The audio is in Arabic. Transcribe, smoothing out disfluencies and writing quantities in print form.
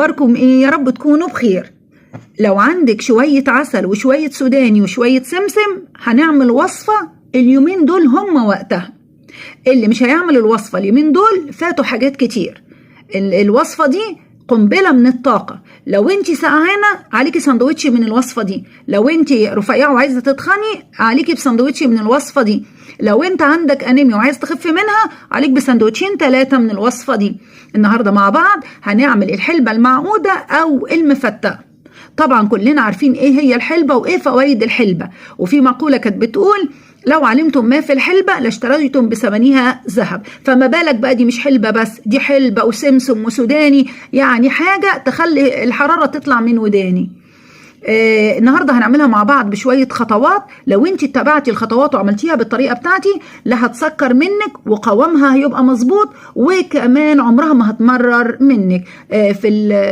أخباركم إيه؟ يا رب تكونوا بخير. لو عندك شوية عسل وشوية سوداني وشوية سمسم هنعمل وصفة اليومين دول هم وقتها. اللي مش هيعمل الوصفة اليومين دول فاتوا حاجات كتير. الوصفة دي قنبلة من الطاقة. لو انت سقعانة عليكي سندوتش من الوصفة دي، لو انت رفيعة وعايزة تتخني عليكي بسندوتش من الوصفة دي، لو انت عندك انيميا وعايز تخف منها عليك بسندوتشين 3 من الوصفة دي. النهاردة مع بعض هنعمل الحلبة المعقودة او المفتقة. طبعا كلنا عارفين ايه هي الحلبة وايه فوائد الحلبة، وفي مقولة كانت بتقول لو علمتم ما في الحلبة لاشتريتم بثمنها ذهب. فما بالك بقى دي مش حلبة بس، دي حلبة وسمسم وسوداني، يعني حاجة تخلي الحرارة تطلع من وداني. النهاردة هنعملها مع بعض بشوية خطوات. لو انت اتبعتي الخطوات وعملتيها بالطريقة بتاعتي لا هتسكر منك وقوامها هيبقى مظبوط، وكمان عمرها ما هتمرر منك.